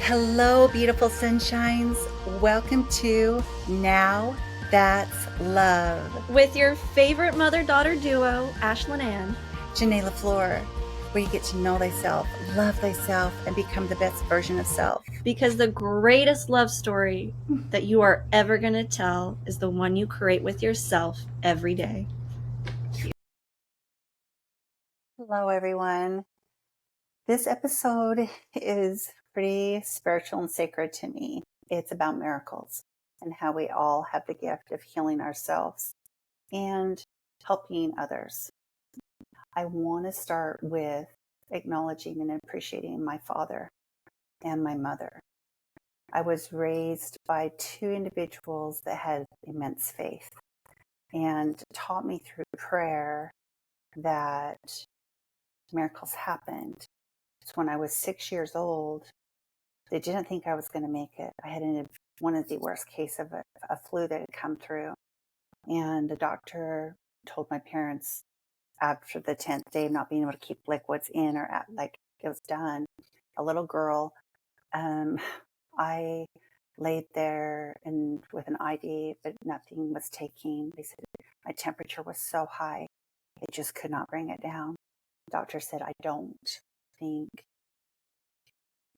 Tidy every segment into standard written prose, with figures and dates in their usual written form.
Hello, beautiful sunshines. Welcome to Now That's Love. With your favorite mother-daughter duo, Ashlyn Ann. Janae LaFleur, where you get to know thyself, love thyself, and become the best version of self. Because the greatest love story that you are ever going to tell is the one you create with yourself every day. Hello, everyone. This episode is pretty spiritual and sacred to me. It's about miracles and how we all have the gift of healing ourselves and helping others. I want to start with acknowledging and appreciating my father and my mother. I was raised by two individuals that had immense faith and taught me through prayer that miracles happened. So when I was 6 years old, they didn't think I was going to make it. I had one of the worst cases of a flu that had come through. And the doctor told my parents after the 10th day of not being able to keep liquids in or like it was done, a little girl, I laid there and with an ID, but nothing was taking. They said my temperature was so high, they just could not bring it down. The doctor said, I don't think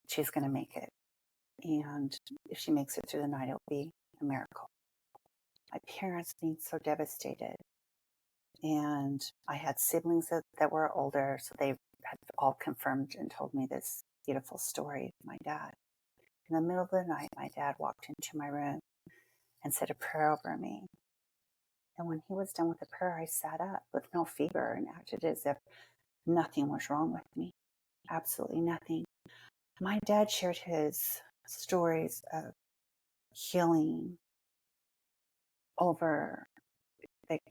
she's going to make it. And if she makes it through the night, it'll be a miracle. My parents being so devastated. And I had siblings that were older, so they had all confirmed and told me this beautiful story of my dad. In the middle of the night, my dad walked into my room and said a prayer over me. And when he was done with the prayer, I sat up with no fever and acted as if nothing was wrong with me. Absolutely nothing. My dad shared his stories of healing over, like,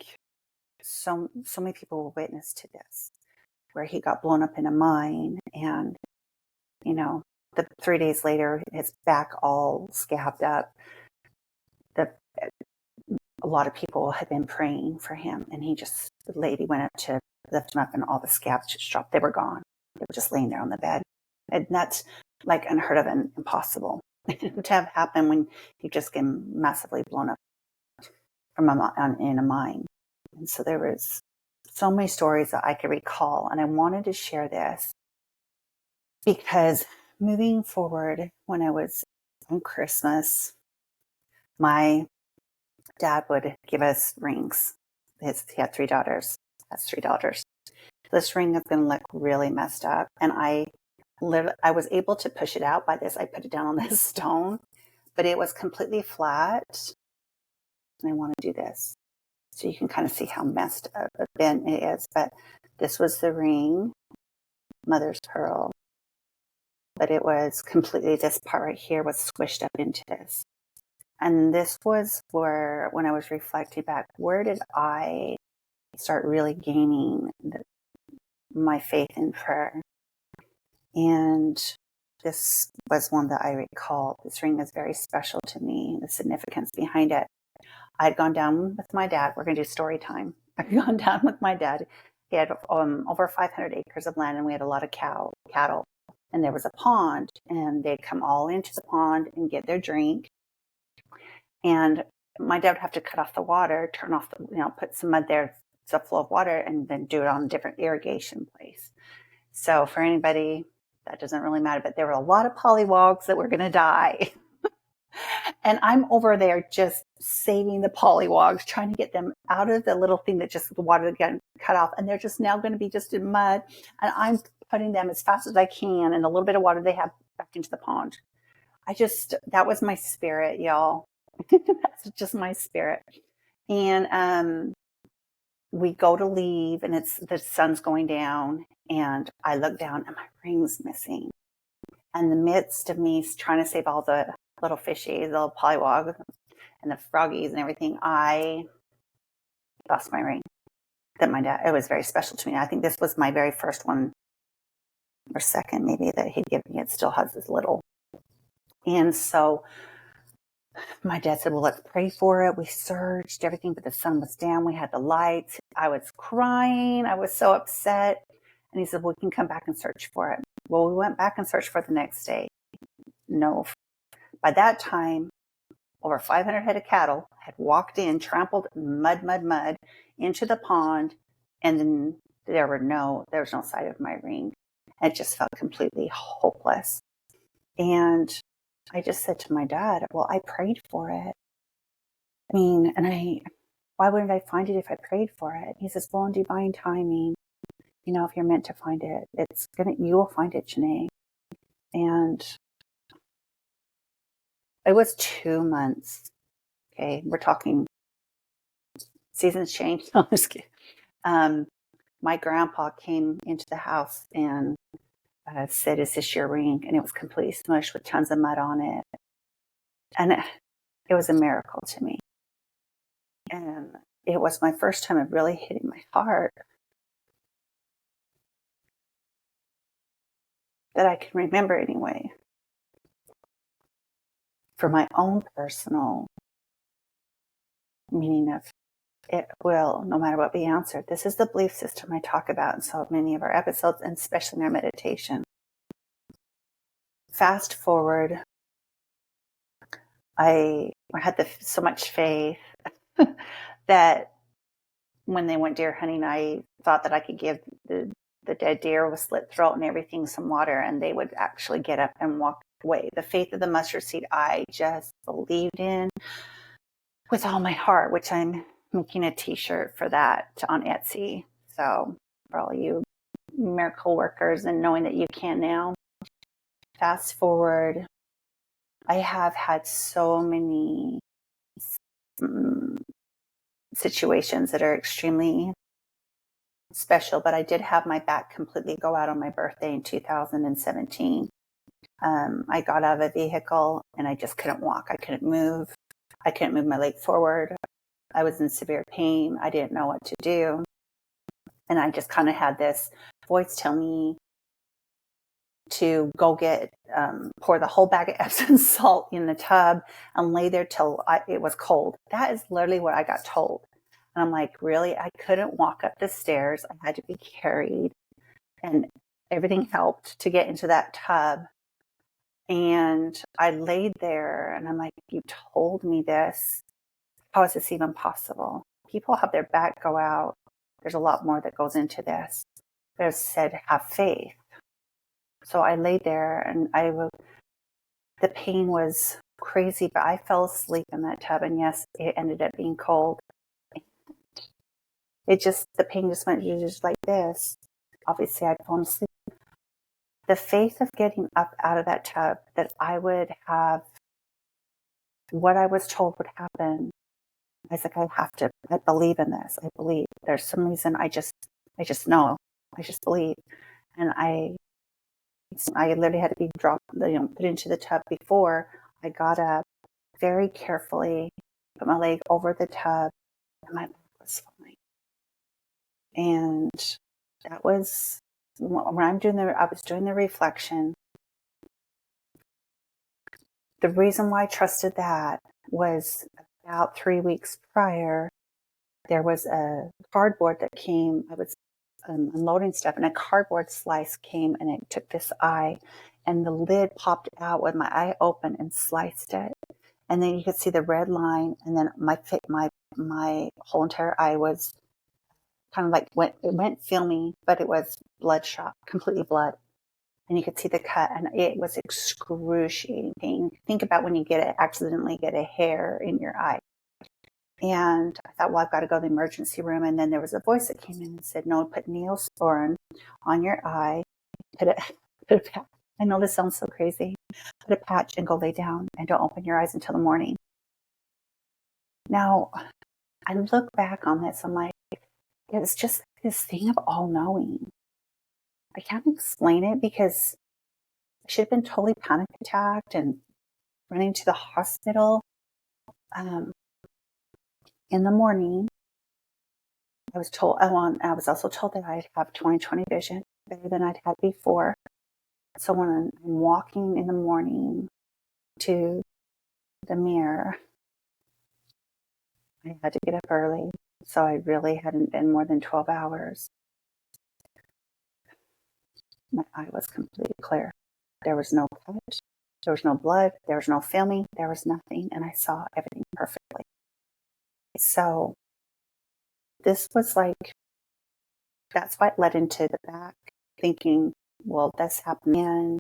so many people were witness to this, where he got blown up in a mine and, the 3 days later, his back all scabbed up. A lot of people had been praying for him, and the lady went up to lift him up, and all the scabs just dropped. They were gone. They were just laying there on the bed. And that's like unheard of and impossible to have happened when you just get massively blown up in a mine. And so there was so many stories that I could recall, and I wanted to share this because moving forward, when I was on Christmas, my dad would give us rings. He had 3 daughters. That's 3 daughters. This ring is going to look really messed up. And I was able to push it out by this. I put it down on this stone, but it was completely flat. And I want to do this so you can kind of see how messed up it is. But this was the ring, mother's pearl. But it was completely, this part right here was squished up into this. And this was where, when I was reflecting back, where did I start really gaining my faith in prayer? And this was one that I recall. This ring is very special to me, the significance behind it. I'd gone down with my dad. We're going to do story time. I'd gone down with my dad. He had over 500 acres of land, and we had a lot of cattle. And there was a pond, and they'd come all into the pond and get their drink. And my dad would have to cut off the water, turn off put some mud there, it's a flow of water, and then do it on a different irrigation place. So for anybody, that doesn't really matter, but there were a lot of pollywogs that were going to die. And I'm over there just saving the pollywogs, trying to get them out of the little thing that just the water got cut off. And they're just now going to be just in mud. And I'm putting them as fast as I can and a little bit of water they have back into the pond. That was my spirit, y'all. That's just my spirit. And we go to leave, and the sun's going down, and I look down, and my ring's missing. And in the midst of me trying to save all the little fishies, the little pollywogs, and the froggies and everything, I lost my ring. It was very special to me. I think this was my very first one, or second maybe, that he'd given me. It still has this little. And so my dad said, well, let's pray for it. We searched everything, but the sun was down. We had the lights. I was crying. I was so upset. And he said, well, we can come back and search for it. Well, we went back and searched for it the next day. no. By that time, over 500 head of cattle had walked in, trampled mud into the pond, and then there was no sight of my ring. It just felt completely hopeless. And I just said to my dad, well, I prayed for it. I mean, why wouldn't I find it if I prayed for it? He says, well, in divine timing, if you're meant to find it, you will find it, Janae. And it was 2 months. Okay. We're talking seasons change. No, I'm just kidding. My grandpa came into the house and said, is this your ring? And it was completely smushed with tons of mud on it. And it was a miracle to me. And it was my first time of really hitting my heart that I can remember anyway. For my own personal meaning of it will, no matter what be answered. This is the belief system I talk about in so many of our episodes, and especially in our meditation. Fast forward, I had so much faith that when they went deer hunting, I thought that I could give the dead deer with slit throat and everything some water, and they would actually get up and walk away. The faith of the mustard seed I just believed in with all my heart, which I'm making a t-shirt for that on Etsy. So for all you miracle workers and knowing that you can now. Fast forward, I have had so many situations that are extremely special, but I did have my back completely go out on my birthday in 2017. I got out of a vehicle and I just couldn't walk. I couldn't move. I couldn't move my leg forward. I was in severe pain. I didn't know what to do. And I just kind of had this voice tell me to go pour the whole bag of Epsom salt in the tub and lay there till it was cold. That is literally what I got told. And I'm like, really? I couldn't walk up the stairs. I had to be carried. And everything helped to get into that tub. And I laid there and I'm like, you told me this. How is this even possible? People have their back go out. There's a lot more that goes into this. There's said, have faith. So I laid there and the pain was crazy, but I fell asleep in that tub. And yes, it ended up being cold. The pain just went just like this. Obviously, I'd fallen asleep. The faith of getting up out of that tub, that I would have what I was told would happen. I was like, I believe in this. I believe there's some reason I just know. I just believe. And I literally had to be dropped, put into the tub before I got up very carefully, put my leg over the tub, and my back was fine. And that was when I was doing the reflection. The reason why I trusted that was about 3 weeks prior, there was a cardboard that came. I was unloading stuff, and a cardboard slice came, and it took this eye, and the lid popped out with my eye open and sliced it. And then you could see the red line, and then my whole entire eye was kind of like it went filmy, but it was bloodshot, completely blood. And you could see the cut, and it was excruciating pain. Think about when you accidentally get a hair in your eye. And I thought, well, I've got to go to the emergency room. And then there was a voice that came in and said, no, put Neosporin on your eye. Put a patch. I know this sounds so crazy. Put a patch and go lay down and don't open your eyes until the morning. Now, I look back on this. I'm like, it's just this thing of all knowing. I can't explain it because I should have been totally panic attacked and running to the hospital. In the morning, I was also told that I'd have 20/20 vision, better than I'd had before. So when I'm walking in the morning to the mirror, I had to get up early. So I really hadn't been more than 12 hours. My eye was completely clear. There was no cut. There was no blood. There was no filming. There was nothing. And I saw everything perfectly. So this was like, that's why it led into the back, thinking, well, this happened. And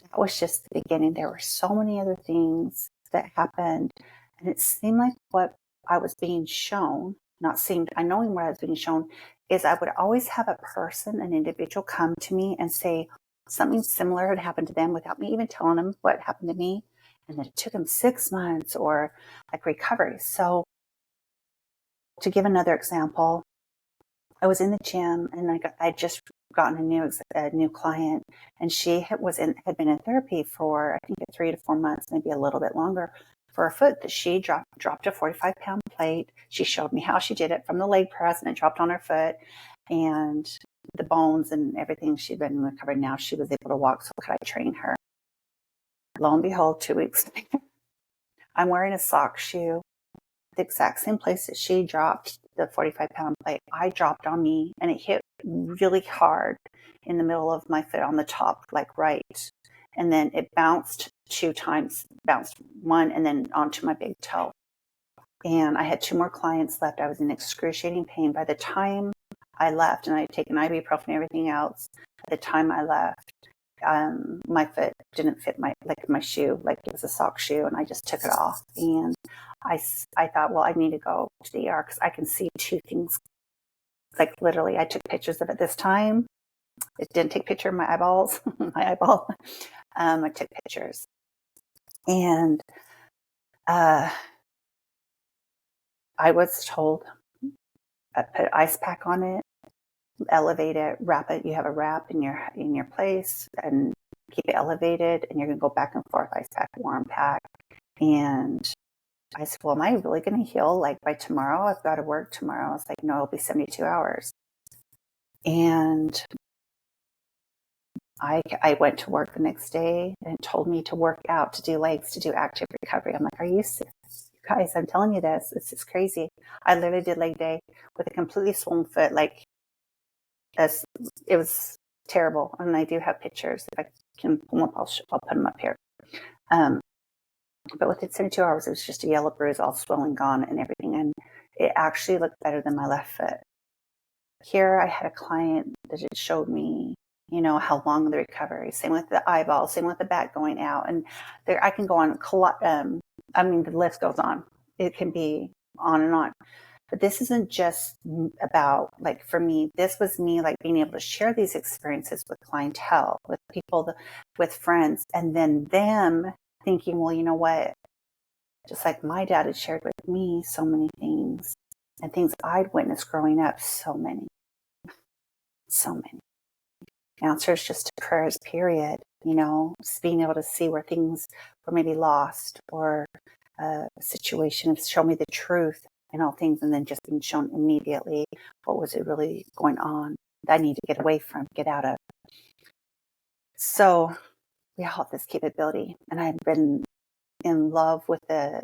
that was just the beginning. There were so many other things that happened. And it seemed like what I was being shown, not seemed, I knowing what I was being shown, is I would always have a person, an individual come to me and say something similar had happened to them without me even telling them what happened to me. And that it took them 6 months or like recovery. So to give another example, I was in the gym and I just gotten a new client, and she had been in therapy for I think 3 to 4 months, maybe a little bit longer, for a foot that she dropped a 45-pound plate. She showed me how she did it from the leg press, and it dropped on her foot, and the bones and everything. She'd been recovered. Now she was able to walk. So could I train her? Lo and behold, 2 weeks later, I'm wearing a sock shoe. The exact same place that she dropped the 45-pound plate, I dropped on me, and it hit really hard in the middle of my foot on the top, like right. And then it bounced 2 times, bounced one and then onto my big toe. And I had 2 more clients left. I was in excruciating pain. By the time I left, and I had taken ibuprofen and everything else, by the time I left, my foot didn't fit my shoe, like it was a sock shoe, and I just took it off. And I thought, well, I need to go to the ER because I can see 2 things. Like literally, I took pictures of it this time. It didn't take a picture of my eyeballs, my eyeball. I took pictures. And I was told, put an ice pack on it, elevate it, wrap it. You have a wrap in your place, and keep it elevated, and you're going to go back and forth, ice pack, warm pack. And I said, well, am I really going to heal like by tomorrow? I've got to work tomorrow. I was like, no, it'll be 72 hours. And I went to work the next day, and it told me to work out, to do legs, to do active recovery. I'm like, are you serious? You guys, I'm telling you this. It's just crazy. I literally did leg day with a completely swollen foot. Like, it was terrible. And I do have pictures. If I can pull them up, I'll put them up here. But within 72 hours, it was just a yellow bruise, all swollen, gone, and everything. And it actually looked better than my left foot. Here, I had a client that it showed me, how long the recovery. Same with the eyeball, same with the back going out. And there, I can go on. The list goes on. It can be on and on. But this isn't just about, like, for me, this was me, like, being able to share these experiences with clientele, with people, with friends, and then them thinking, well, you know what? Just like my dad had shared with me so many things, and things I'd witnessed growing up, so many. Answers just to prayers, period. Just being able to see where things were maybe lost, or a situation of show me the truth in all things, and then just being shown immediately what was it really going on that I need to get away from, get out of. So we all have this capability, and I've been in love with the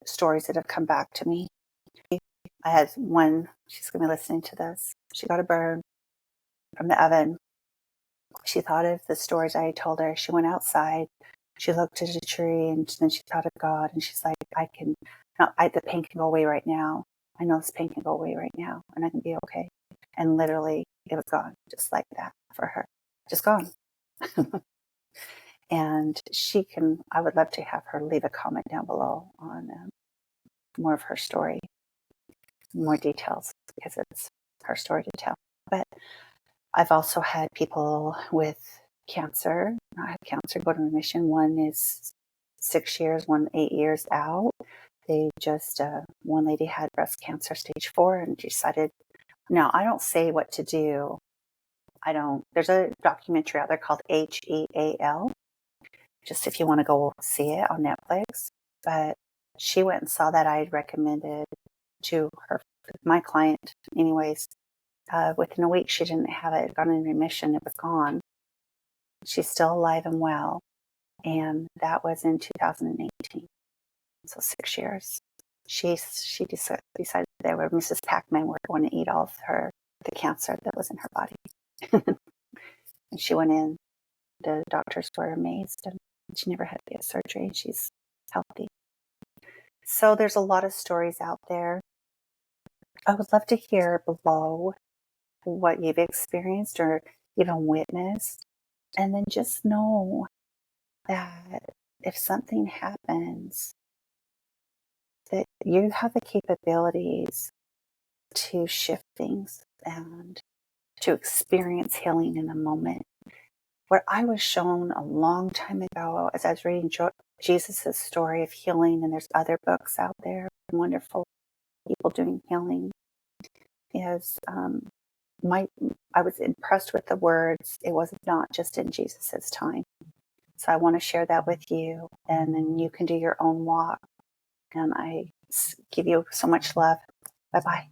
stories that have come back to me. I had one, she's going to be listening to this. She got a burn from the oven. She thought of the stories I had told her. She went outside. She looked at a tree, and then she thought of God, and she's like, the pain can go away right now. I know this pain can go away right now, and I can be okay. And literally, it was gone, just like that for her. Just gone. And I would love to have her leave a comment down below on more of her story, more details, because it's her story to tell. But I've also had people with cancer, not had cancer, go to remission. One is 6 years, one 8 years out. They just, one lady had breast cancer stage 4, and decided, now I don't say what to do. There's a documentary out there called HEAL, just if you want to go see it on Netflix. But she went and saw that I had recommended to her, my client anyways. Within a week, she didn't have it. It had gone in remission. It was gone. She's still alive and well. And that was in 2018. So 6 years. She decided that where Mrs. Pac-Man were going to eat all of the cancer that was in her body. And she went in. The doctors were amazed. And She never had to get surgery. She's healthy. So there's a lot of stories out there. I would love to hear below what you've experienced or even witnessed. And then just know that if something happens, that you have the capabilities to shift things and to experience healing in a moment. What I was shown a long time ago as I was reading Jesus' story of healing, and there's other books out there, wonderful people doing healing, is I was impressed with the words, it was not just in Jesus' time. So I want to share that with you, and then you can do your own walk. And I give you so much love. Bye-bye.